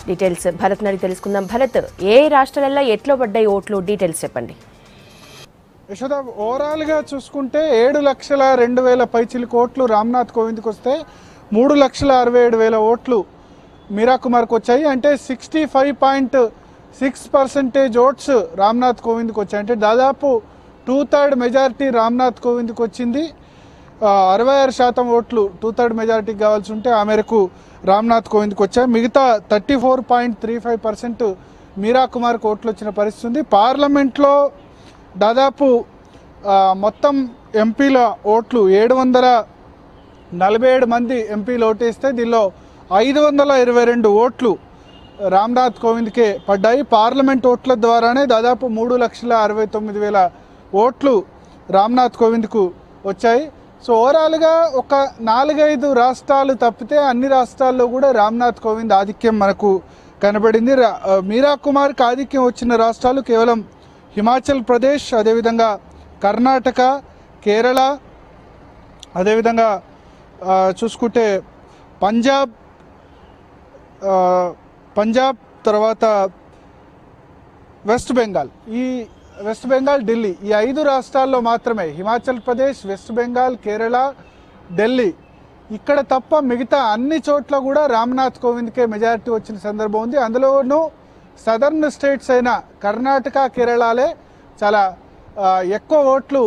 Details Bharat నడి తెలుసుకుందాం. భరత్, ఏ రాష్ట్రాలలో ఎట్లో పడ్డాయి ఓట్లు, డీటెయిల్స్ చెప్పండి. యశోద, ఓవరాల్గా చూసుకుంటే 7,02,000 పైచిలకు ఓట్లు రామ్నాథ్ కోవింద్కి వస్తే 3,67,000 ఓట్లు మీరా కుమార్కి వచ్చాయి. అంటే 65.6% ఓట్స్ రామ్నాథ్ కోవింద్కి వచ్చాయి. అంటే దాదాపు 2/3 మెజారిటీ రామ్నాథ్ కోవింద్కి వచ్చింది. 66% ఓట్లు 2/3 మెజారిటీకి కావాల్సి ఉంటే ఆ మేరకు రామ్నాథ్ కోవింద్కి వచ్చాయి. మిగతా 34.35% మీరా కుమార్కి ఓట్లు వచ్చిన పరిస్థితి ఉంది. పార్లమెంట్లో దాదాపు మొత్తం ఎంపీల ఓట్లు 747 మంది ఎంపీలు ఓటేస్తే దీనిలో 522 ఓట్లు రామ్నాథ్ కోవింద్కే పడ్డాయి. పార్లమెంట్ ఓట్ల ద్వారానే దాదాపు 3,69,000 ఓట్లు రామ్నాథ్ కోవింద్కు వచ్చాయి. సో ఓవరాల్గా ఒక 4-5 రాష్ట్రాలు తప్పితే అన్ని రాష్ట్రాల్లో కూడా రామ్నాథ్ కోవింద్ ఆధిక్యం మనకు కనబడింది. మీరా కుమార్కి ఆధిక్యం వచ్చిన రాష్ట్రాలు కేవలం హిమాచల్ ప్రదేశ్, అదేవిధంగా కర్ణాటక, కేరళ, అదేవిధంగా చూసుకుంటే పంజాబ్ తర్వాత వెస్ట్ బెంగాల్, ఢిల్లీ, ఈ 5 రాష్ట్రాల్లో మాత్రమే హిమాచల్ ప్రదేశ్, వెస్ట్ బెంగాల్, కేరళ, ఢిల్లీ ఇక్కడ తప్ప మిగతా అన్ని చోట్ల కూడా రామ్నాథ్ కోవింద్కే మెజారిటీ వచ్చిన సందర్భం ఉంది. అందులోనూ సదర్న్ స్టేట్స్ అయిన కర్ణాటక, కేరళలే చాలా ఎక్కువ ఓట్లు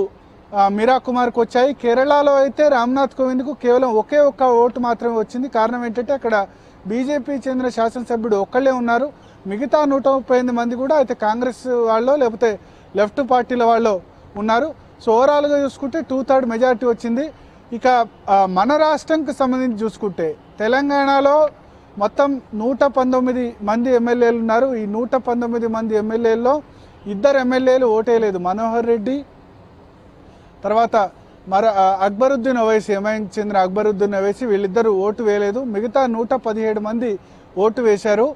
మీరా కుమార్కి వచ్చాయి. కేరళలో అయితే రామ్నాథ్ కోవింద్కు కేవలం ఒకే ఒక్క ఓటు మాత్రమే వచ్చింది. కారణం ఏంటంటే అక్కడ బీజేపీ చెందిన శాసనసభ్యుడు ఒక్కళ్ళే ఉన్నారు. మిగతా 138 మంది కూడా అయితే కాంగ్రెస్ వాళ్ళు లేకపోతే లెఫ్ట్ పార్టీల వాళ్ళు ఉన్నారు. సో ఓవరాల్గా చూసుకుంటే 2/3 మెజారిటీ వచ్చింది. ఇక మన రాష్ట్రంకి సంబంధించి చూసుకుంటే తెలంగాణలో మొత్తం 119 మంది ఎమ్మెల్యేలు ఉన్నారు. ఈ 119 మంది ఎమ్మెల్యేల్లో 2 ఎమ్మెల్యేలు ఓటేయలేదు. మనోహర్ రెడ్డి తర్వాత అక్బరుద్దీన్ ఓవైసీ, ఎంఐకి చెందిన అక్బరుద్దీన్ ఓవైసీ, వీళ్ళిద్దరూ ఓటు వేయలేదు. మిగతా 117 మంది ఓటు వేశారు.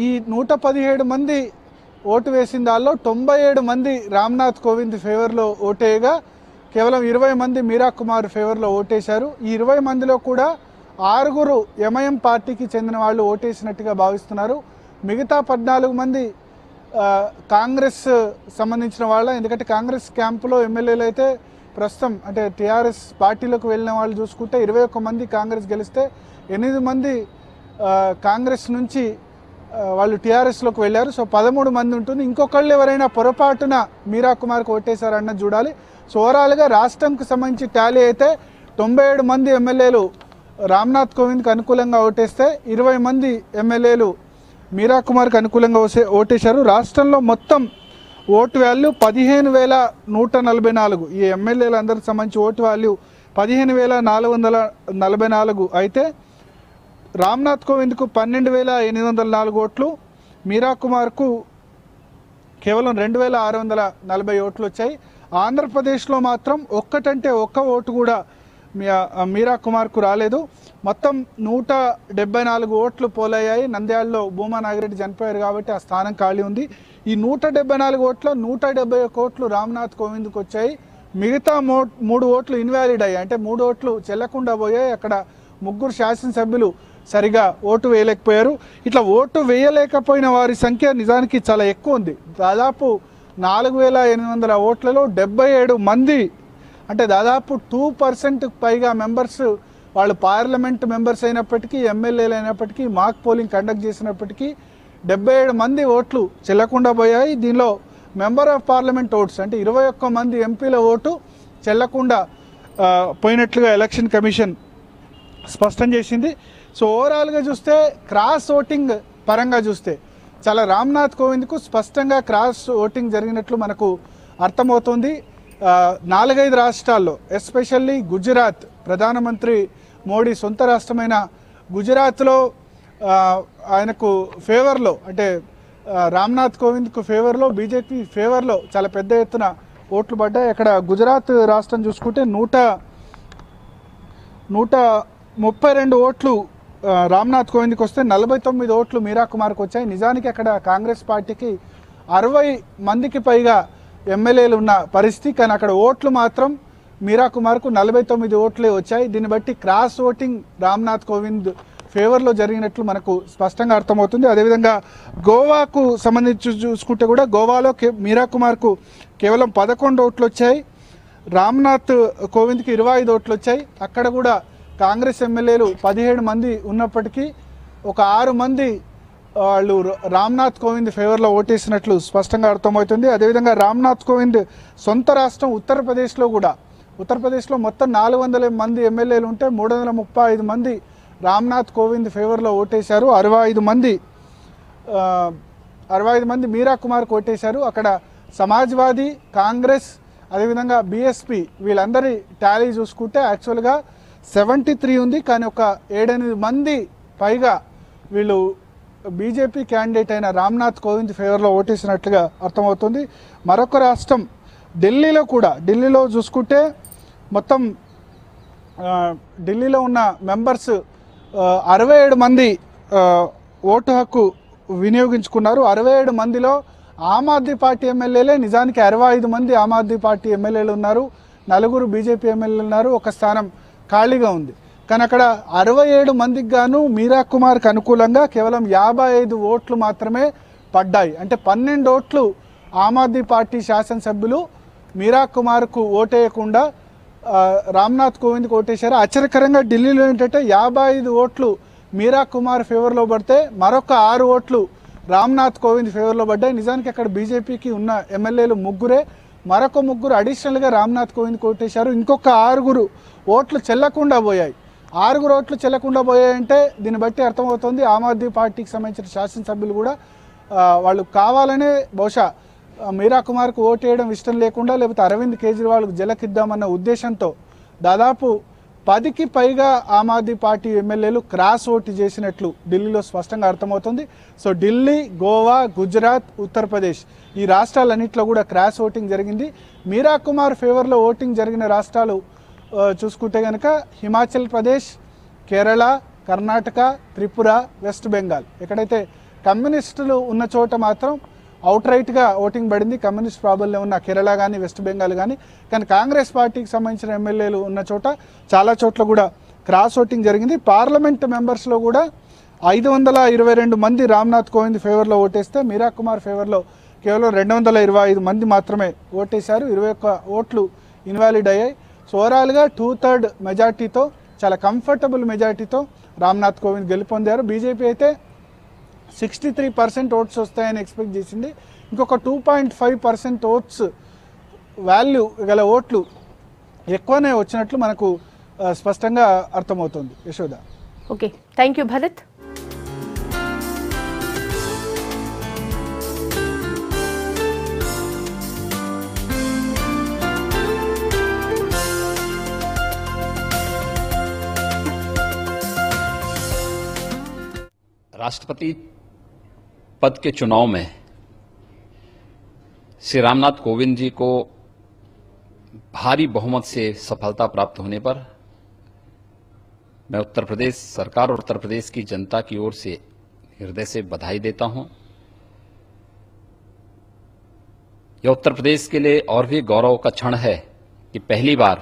ఈ 117 మంది ఓటు వేసిన దానిలో 97 మంది రామ్నాథ్ కోవింద్ ఫేవర్లో ఓటేయగా కేవలం 20 మంది మీరా కుమార్ ఫేవర్లో ఓటేశారు. ఈ 20 మందిలో కూడా 6 ఎంఐఎం పార్టీకి చెందిన వాళ్ళు ఓటేసినట్టుగా భావిస్తున్నారు. మిగతా 14 మంది కాంగ్రెస్ సంబంధించిన వాళ్ళ, ఎందుకంటే కాంగ్రెస్ క్యాంపులో ఎమ్మెల్యేలు అయితే ప్రస్తుతం అంటే టీఆర్ఎస్ పార్టీలోకి వెళ్ళిన వాళ్ళు చూసుకుంటే 21 మంది కాంగ్రెస్ గెలిస్తే 8 మంది కాంగ్రెస్ నుంచి వాళ్ళు టీఆర్ఎస్లోకి వెళ్ళారు. సో 13 మంది ఉంటుంది. ఇంకొకళ్ళు ఎవరైనా పొరపాటున మీరా కుమార్కి ఓటేశారన్న చూడాలి. సో ఓవరాల్గా రాష్ట్రంకి సంబంధించి టాలీ అయితే 97 మంది ఎమ్మెల్యేలు రామ్నాథ్ కోవింద్కి అనుకూలంగా ఓటేస్తే 20 మంది ఎమ్మెల్యేలు మీరా కుమార్కి అనుకూలంగా ఓటేశారు. రాష్ట్రంలో మొత్తం ఓటు వాల్యూ 15,144. ఈ ఎమ్మెల్యేలు అందరికి సంబంధించి ఓటు వాల్యూ 15,444 అయితే రామ్నాథ్ కోవింద్కు 12,804 ఓట్లు, మీరా కుమార్కు కేవలం 2,640 ఓట్లు వచ్చాయి. ఆంధ్రప్రదేశ్లో మాత్రం ఒక్కటంటే ఒక్క ఓటు కూడా మీరా కుమార్కు రాలేదు. మొత్తం 174 ఓట్లు పోలయ్యాయి. నంద్యాలలో భూమా నాగిరెడ్డి చనిపోయారు కాబట్టి ఆ స్థానం ఖాళీ ఉంది. ఈ 174 ఓట్లో 171 ఓట్లు రామ్నాథ్ కోవింద్కి వచ్చాయి. మిగతా 3 ఓట్లు ఇన్వాలిడ్ అయ్యాయి, అంటే 3 ఓట్లు చెల్లకుండా పోయాయి. అక్కడ 3 శాసనసభ్యులు సరిగా ఓటు వేయలేకపోయారు. ఇట్లా ఓటు వేయలేకపోయిన వారి సంఖ్య నిజానికి చాలా ఎక్కువ ఉంది. దాదాపు 4,800 ఓట్లలో 77 మంది, అంటే దాదాపు 2% పైగా మెంబర్స్ వాళ్ళు పార్లమెంట్ మెంబర్స్ అయినప్పటికీ, ఎమ్మెల్యేలు అయినప్పటికీ, మాక్ పోలింగ్ కండక్ట్ చేసినప్పటికీ 77 మంది ఓట్లు చెల్లకుండా పోయాయి. దీనిలో మెంబర్ ఆఫ్ పార్లమెంట్ ఓట్స్ అంటే 21 మంది ఎంపీల ఓటు చెల్లకుండా పోయినట్లుగా ఎలక్షన్ కమిషన్ స్పష్టం చేసింది. సో ఓవరాల్గా చూస్తే క్రాస్ ఓటింగ్ పరంగా చూస్తే చాలా రామ్నాథ్ కోవింద్కు స్పష్టంగా క్రాస్ ఓటింగ్ జరిగినట్లు మనకు అర్థమవుతుంది. 4-5 రాష్ట్రాల్లో, ఎస్పెషల్లీ గుజరాత్, ప్రధానమంత్రి మోడీ సొంత రాష్ట్రమైన గుజరాత్లో ఆయనకు ఫేవర్లో, అంటే రామ్నాథ్ కోవింద్కు ఫేవర్లో, బీజేపీ ఫేవర్లో చాలా పెద్ద ఎత్తున ఓట్లు పడ్డాయి. అక్కడ గుజరాత్ రాష్ట్రం చూసుకుంటే 132 ఓట్లు రామ్నాథ్ కోవింద్కి వస్తే 49 ఓట్లు మీరా కుమార్కి వచ్చాయి. నిజానికి అక్కడ కాంగ్రెస్ పార్టీకి 60 మందికి పైగా ఎమ్మెల్యేలు ఉన్న పరిస్థితి, కానీ అక్కడ ఓట్లు మాత్రం మీరా కుమార్కు 49 ఓట్లే వచ్చాయి. దీన్ని బట్టి క్రాస్ ఓటింగ్ రామ్నాథ్ కోవింద్ ఫేవర్లో జరిగినట్లు మనకు స్పష్టంగా అర్థమవుతుంది. అదేవిధంగా గోవాకు సంబంధించి చూసుకుంటే కూడా గోవాలో మీరా కుమార్కు కేవలం 11 ఓట్లు వచ్చాయి. రామ్నాథ్ కోవింద్కి 25 ఓట్లు వచ్చాయి. అక్కడ కూడా కాంగ్రెస్ ఎమ్మెల్యేలు 17 మంది ఉన్నప్పటికీ ఒక 6 మంది వాళ్ళు రామ్నాథ్ కోవింద్ ఫేవర్లో ఓటేసినట్లు స్పష్టంగా అర్థమవుతుంది. అదేవిధంగా రామ్నాథ్ కోవింద్ సొంత రాష్ట్రం ఉత్తరప్రదేశ్లో మొత్తం 400 మంది ఎమ్మెల్యేలు ఉంటే 335 మంది రామ్నాథ్ కోవింద్ ఫేవర్లో ఓటేశారు. 65 మంది మీరా కుమార్కు ఓటేశారు. అక్కడ సమాజ్వాదీ, కాంగ్రెస్, అదేవిధంగా బీఎస్పీ వీళ్ళందరి టాలీ చూసుకుంటే యాక్చువల్గా 73 ఉంది. కానీ ఒక 7-8 మంది పైగా వీళ్ళు బీజేపీ క్యాండిడేట్ అయిన రామ్నాథ్ కోవింద్ ఫేవర్లో ఓటేసినట్లుగా అర్థమవుతుంది. మరొక రాష్ట్రం ఢిల్లీలో చూసుకుంటే మొత్తం ఢిల్లీలో ఉన్న మెంబర్స్ 67 మంది ఓటు హక్కు వినియోగించుకున్నారు. 67 మందిలో ఆమ్ ఆద్మీ పార్టీ ఎమ్మెల్యేలే నిజానికి 65 మంది ఆమ్ ఆద్మీ పార్టీ ఎమ్మెల్యేలు ఉన్నారు, 4 బీజేపీ ఎమ్మెల్యేలు ఉన్నారు, ఒక స్థానం ఖాళీగా ఉంది. కానీ అక్కడ 67 మందికి గాను మీరా కుమార్కి అనుకూలంగా కేవలం 55 ఓట్లు మాత్రమే పడ్డాయి. అంటే 12 ఓట్లు ఆమ్ ఆద్మీ పార్టీ శాసనసభ్యులు మీరా కుమార్కు ఓటేయకుండా రామ్నాథ్ కోవింద్కి ఓటేశారు. ఆశ్చర్యకరంగా ఢిల్లీలో ఏంటంటే 55 ఓట్లు మీరా కుమార్ ఫేవర్లో పడితే మరొక 6 ఓట్లు రామ్నాథ్ కోవింద్ ఫేవర్లో పడ్డాయి. నిజానికి అక్కడ బీజేపీకి ఉన్న ఎమ్మెల్యేలు ముగ్గురే, మరొక ముగ్గురు అడిషనల్గా రామ్నాథ్ కోవింద్కి ఓటేశారు. ఇంకొక 6 ఓట్లు చెల్లకుండా పోయాయి. 6 ఓట్లు చెల్లకుండా పోయాయంటే దీన్ని బట్టి అర్థమవుతుంది ఆమ్ ఆద్మీ పార్టీకి సంబంధించిన శాసనసభ్యులు కూడా వాళ్ళు కావాలనే బహుశా మీరా కుమార్కు ఓటేయడం ఇష్టం లేకుండా లేకపోతే అరవింద్ కేజ్రీవాల్కు జలకిద్దామన్న ఉద్దేశంతో దాదాపు 10కి పైగా ఆమ్ ఆద్మీ పార్టీ ఎమ్మెల్యేలు క్రాస్ ఓటు చేసినట్లు ఢిల్లీలో స్పష్టంగా అర్థమవుతుంది. సో ఢిల్లీ, గోవా, గుజరాత్, ఉత్తరప్రదేశ్ ఈ రాష్ట్రాలన్నింటిలో కూడా క్రాస్ ఓటింగ్ జరిగింది. మీరా కుమార్ ఫేవర్లో ఓటింగ్ జరిగిన రాష్ట్రాలు చూసుకుంటే కనుక హిమాచల్ ప్రదేశ్, కేరళ, కర్ణాటక, త్రిపుర, వెస్ట్ బెంగాల్. ఎక్కడైతే కమ్యూనిస్టులు ఉన్న చోట మాత్రం అవుట్ రైట్గా ఓటింగ్ పడింది. కమ్యూనిస్ట్ ప్రాబల్యం ఉన్న కేరళ కానీ వెస్ట్ బెంగాల్ కానీ కాంగ్రెస్ పార్టీకి సంబంధించిన ఎమ్మెల్యేలు ఉన్న చోట చాలా చోట్ల కూడా క్రాస్ ఓటింగ్ జరిగింది. పార్లమెంట్ మెంబర్స్లో కూడా 522 మంది రామ్నాథ్ కోవింద్ ఫేవర్లో ఓటేస్తే మీరా కుమార్ ఫేవర్లో కేవలం 225 మంది మాత్రమే ఓటేశారు. 21 ఓట్లు ఇన్వాలిడ్ అయ్యాయి. సో ఓవరాల్గా 2/3 మెజార్టీతో, చాలా కంఫర్టబుల్ మెజార్టీతో రామ్నాథ్ కోవింద్ గెలుపొందారు. బీజేపీ అయితే 63% ఓట్స్ వస్తాయని ఎక్స్పెక్ట్ చేసింది. ఇంకొక 2.5% ఓట్స్ వాల్యూ గల ఓట్లు ఎక్కువనే వచ్చినట్లు మనకు స్పష్టంగా అర్థమవుతుంది. Yashoda. Okay, thank you Bharat. राष्ट्रपति पद के चुनाव में श्री रामनाथ कोविंद जी को भारी बहुमत से सफलता प्राप्त होने पर मैं उत्तर प्रदेश सरकार और उत्तर प्रदेश की जनता की ओर से हृदय से बधाई देता हूं। यह उत्तर प्रदेश के लिए और भी गौरव का क्षण है कि पहली बार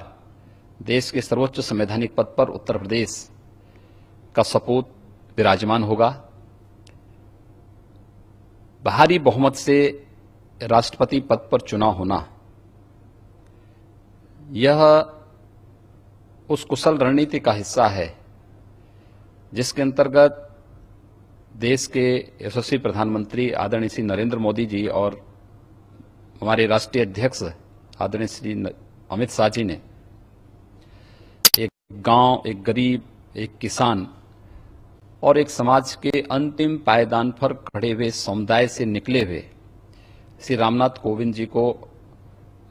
देश के सर्वोच्च संवैधानिक पद पर उत्तर प्रदेश का सपूत विराजमान होगा। भारी बहुमत से राष्ट्रपति पद पर चुनाव होना यह उस कुशल रणनीति का हिस्सा है जिसके अंतर्गत देश के यशस्वी प्रधानमंत्री आदरणीय श्री नरेंद्र मोदी जी और हमारे राष्ट्रीय अध्यक्ष आदरणीय श्री अमित शाह जी ने एक गांव, एक गरीब, एक किसान और एक समाज के अंतिम पायदान पर खड़े हुए समुदाय से निकले हुए श्री रामनाथ कोविंद जी को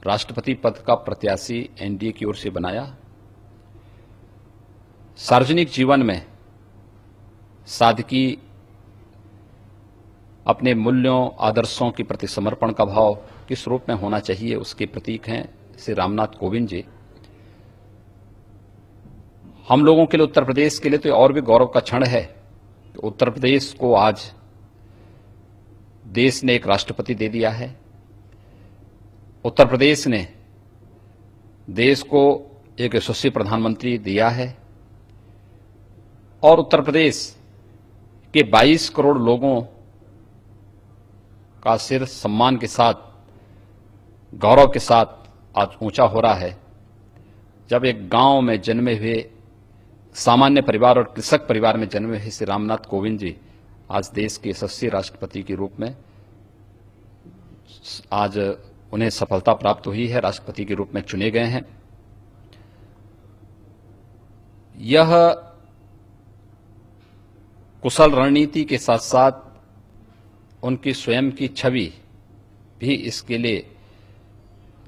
राष्ट्रपति पद का प्रत्याशी एनडीए की ओर से बनाया। सार्वजनिक जीवन में सादगी, अपने मूल्यों, आदर्शों के प्रति समर्पण का भाव किस रूप में होना चाहिए उसके प्रतीक हैं श्री रामनाथ कोविंद जी। हम लोगों के लिए, उत्तर प्रदेश के लिए तो और भी गौरव का क्षण है कि उत्तर प्रदेश को आज देश ने एक राष्ट्रपति दे दिया है। उत्तर प्रदेश ने देश को एक यशस्वी प्रधानमंत्री दिया है और उत्तर प्रदेश के 22 करोड़ लोगों का सिर सम्मान के साथ, गौरव के साथ आज ऊंचा हो रहा है। जब एक गांव में जन्मे हुए सामान्य परिवार और कृषक परिवार में जन्मे हुए श्री रामनाथ कोविंद जी आज देश के यशस्वी राष्ट्रपति के रूप में आज उन्हें सफलता प्राप्त हुई है, राष्ट्रपति के रूप में चुने गए हैं। यह कुशल रणनीति के साथ साथ उनकी स्वयं की छवि भी इसके लिए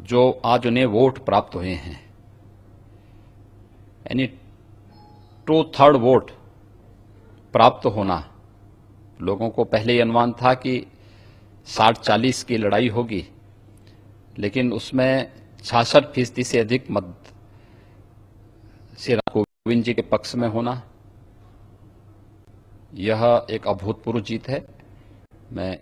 जो आज उन्हें वोट प्राप्त हुए हैं, यानी 2/3 वोट प्राप्त होना, लोगों को पहले ही अनुमान था कि 60-40 की लड़ाई होगी, लेकिन उसमें 66% से अधिक मत श्री राम कोविंद जी के पक्ष में होना, यह एक अभूतपूर्व जीत है। मैं